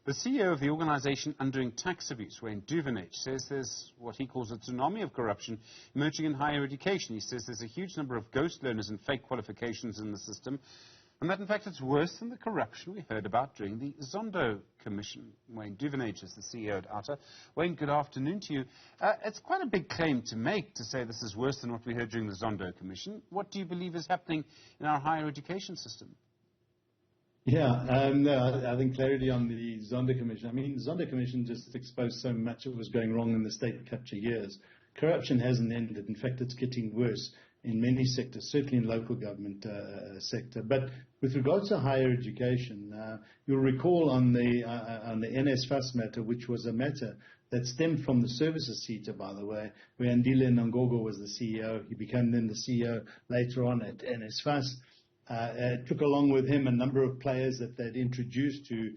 The CEO of the organisation Undoing Tax Abuse, Wayne Duvenage, says there's what he calls a tsunami of corruption emerging in higher education. He says there's a huge number of ghost learners and fake qualifications in the system, and that, in fact, it's worse than the corruption we heard about during the Zondo Commission. Wayne Duvenage is the CEO at Outa. Wayne, good afternoon to you. It's quite a big claim to make, to say this is worse than what we heard during the Zondo Commission. What do you believe is happening in our higher education system? Yeah, no, I think clarity on the Zondo Commission. I mean, the Zondo Commission just exposed so much of what was going wrong in the state capture years. Corruption hasn't ended. In fact, it's getting worse in many sectors, certainly in local government sector. But with regards to higher education, you'll recall on the NSFAS matter, which was a matter that stemmed from the services CETA, by the way, where Andile Nongogo was the CEO. He became then the CEO later on at NSFAS. Took along with him a number of players that they'd introduced to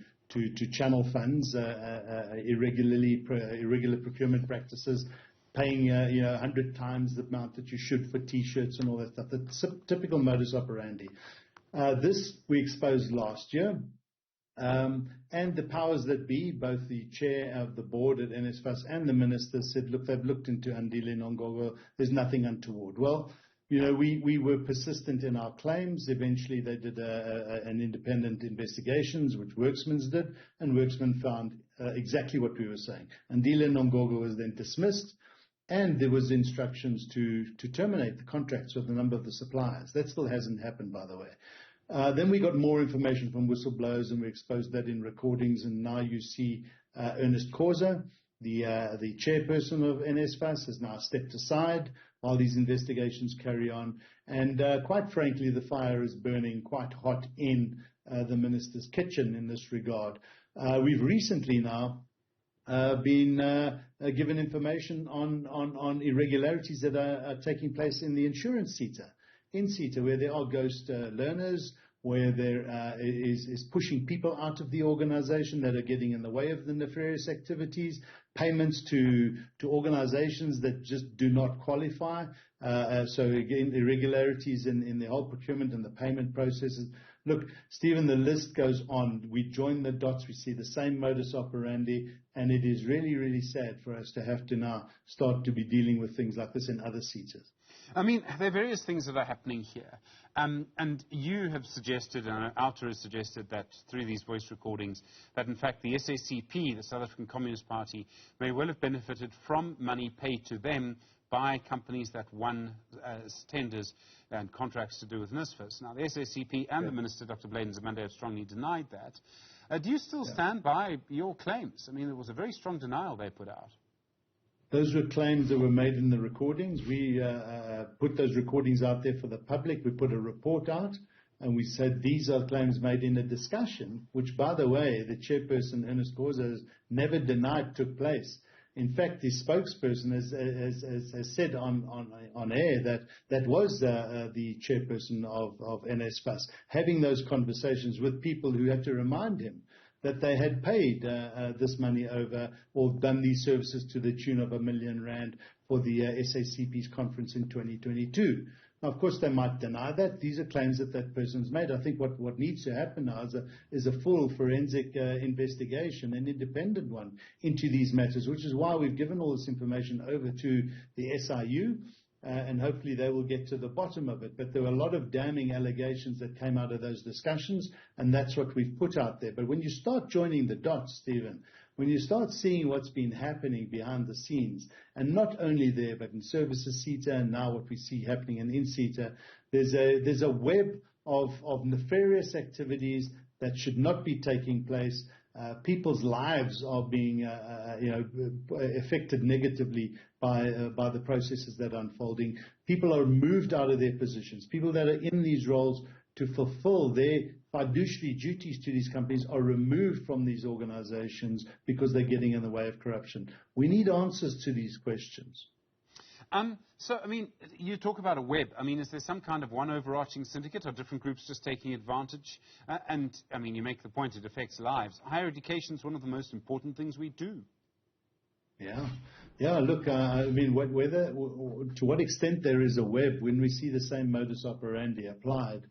channel funds, irregular procurement practices, paying 100 times the amount that you should for T-shirts and all that stuff. The typical modus operandi. This we exposed last year. And the powers that be, both the chair of the board at NSFAS and the minister, said, look, they've looked into Andile Nongogo. There's nothing untoward. Well, we were persistent in our claims. Eventually, they did an independent investigations, which Worksman's did, and Worksman found exactly what we were saying. Andile Nongogo was then dismissed, and there was instructions to terminate the contracts with a number of the suppliers. That still hasn't happened, by the way. Then we got more information from whistleblowers, and we exposed that in recordings, and now you see Ernest Khoza, the chairperson of NSFAS, has now stepped aside while these investigations carry on. And quite frankly, the fire is burning quite hot in the minister's kitchen in this regard. We've recently now been given information on irregularities that are taking place in the insurance CETA, where there are ghost learners, where there is pushing people out of the organization that are getting in the way of the nefarious activities, payments to organizations that just do not qualify. So again, irregularities in the whole procurement and the payment processes. Look, Stephen, the list goes on. We join the dots. We see the same modus operandi, and it is really, really sad for us to have to now start to be dealing with things like this in other CETAs. I mean, there are various things that are happening here. And you have suggested, and Outa has suggested, that through these voice recordings, that in fact the SACP, the South African Communist Party, may well have benefited from money paid to them by companies that won tenders and contracts to do with NSFAS. Now, the SACP and the Minister, Dr. Bladen Zamande, have strongly denied that. Do you still stand by your claims? I mean, there was a very strong denial they put out. Those were claims that were made in the recordings. We put those recordings out there for the public. We put a report out, and we said these are claims made in a discussion, which, by the way, the chairperson, Ernest Khoza, has never denied took place. In fact, the spokesperson has said on air that was the chairperson of NSFAS, having those conversations with people who had to remind him that they had paid this money over or done these services to the tune of R1 million for the SACP's conference in 2022. Now, of course, they might deny that. These are claims that that person's made. I think what needs to happen now is a full forensic investigation, an independent one, into these matters, which is why we've given all this information over to the SIU, and hopefully they will get to the bottom of it. But there were a lot of damning allegations that came out of those discussions, and that's what we've put out there. But when you start joining the dots, Stephen, when you start seeing what's been happening behind the scenes, and not only there, but in services CETA and now what we see happening in CETA, there's a web of nefarious activities that should not be taking place. People's lives are being affected negatively by the processes that are unfolding. People are moved out of their positions. People that are in these roles to fulfill their fiduciary duties to these companies are removed from these organizations because they're getting in the way of corruption. We need answers to these questions. So, I mean, you talk about a web. I mean, is there some kind of one overarching syndicate or different groups just taking advantage? And, I mean, you make the point it affects lives. Higher education is one of the most important things we do. Yeah, look, I mean, to what extent there is a web when we see the same modus operandi applied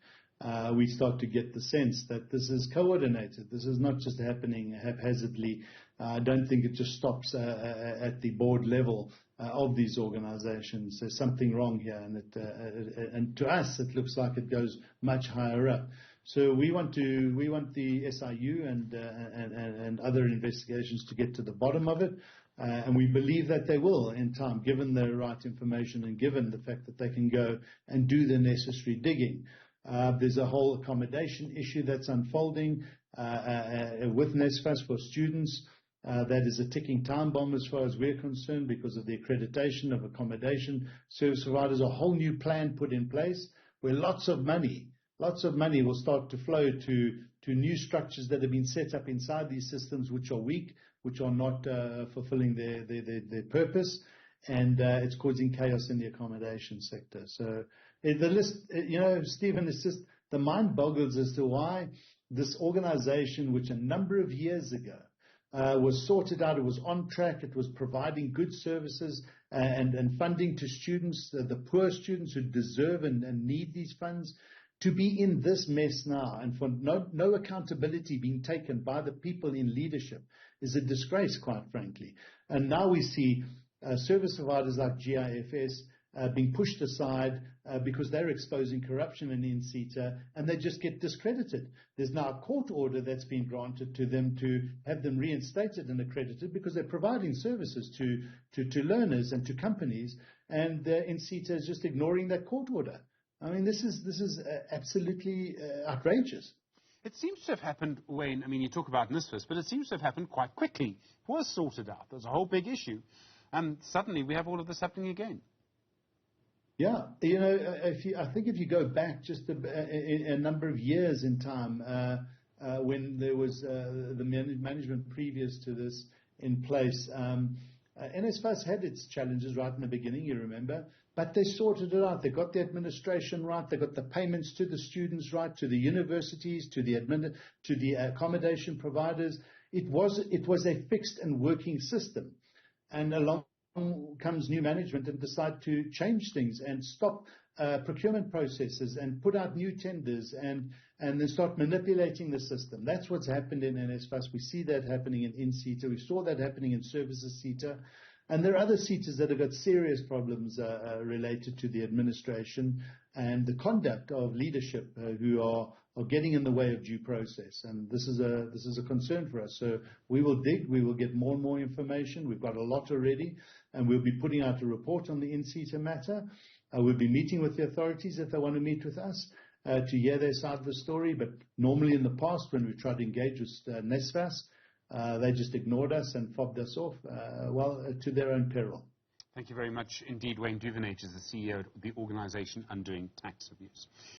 we start to get the sense that this is coordinated. This is not just happening haphazardly. I don't think it just stops at the board level of these organizations. There's something wrong here, and to us it looks like it goes much higher up. So we want the SIU and other investigations to get to the bottom of it, and we believe that they will in time, given the right information and given the fact that they can go and do the necessary digging. There's a whole accommodation issue that's unfolding with NSFAS for students. That is a ticking time bomb as far as we're concerned because of the accreditation of accommodation service providers. A whole new plan put in place where lots of money will start to flow to new structures that have been set up inside these systems, which are weak, which are not fulfilling their purpose, and it's causing chaos in the accommodation sector. So the list, Stephen, it's just the mind boggles as to why this organization, which a number of years ago was sorted out, it was on track, it was providing good services and funding to students, the poor students who deserve and need these funds, to be in this mess now and for no accountability being taken by the people in leadership is a disgrace, quite frankly. And now we see service providers like GIFS being pushed aside because they're exposing corruption in NCTA, and they just get discredited. There's now a court order that's been granted to them to have them reinstated and accredited because they're providing services to learners and to companies, and NCTA is just ignoring that court order. I mean, this is absolutely outrageous. It seems to have happened, Wayne, I mean, you talk about NSFAS, but it seems to have happened quite quickly. It was sorted out. There's a whole big issue. And suddenly we have all of this happening again. Yeah, I think if you go back just a number of years in time, when there was the management previous to this in place, NSFAS had its challenges right in the beginning, you remember, but they sorted it out. They got the administration right. They got the payments to the students right, to the universities, to the accommodation providers. It was a fixed and working system, and along comes new management and decide to change things and stop procurement processes and put out new tenders and then start manipulating the system. That's what's happened in NSFAS. We see that happening in NCTA. We saw that happening in services CETA. And there are other CETAs that have got serious problems related to the administration and the conduct of leadership who are getting in the way of due process. And this is a concern for us. So we will dig. We will get more and more information. We've got a lot already. And we'll be putting out a report on the NCTA matter. We'll be meeting with the authorities if they want to meet with us to hear their side of the story. But normally in the past, when we tried to engage with NSFAS, they just ignored us and fobbed us off, to their own peril. Thank you very much indeed. Wayne Duvenage is the CEO of the organization Undoing Tax Abuse.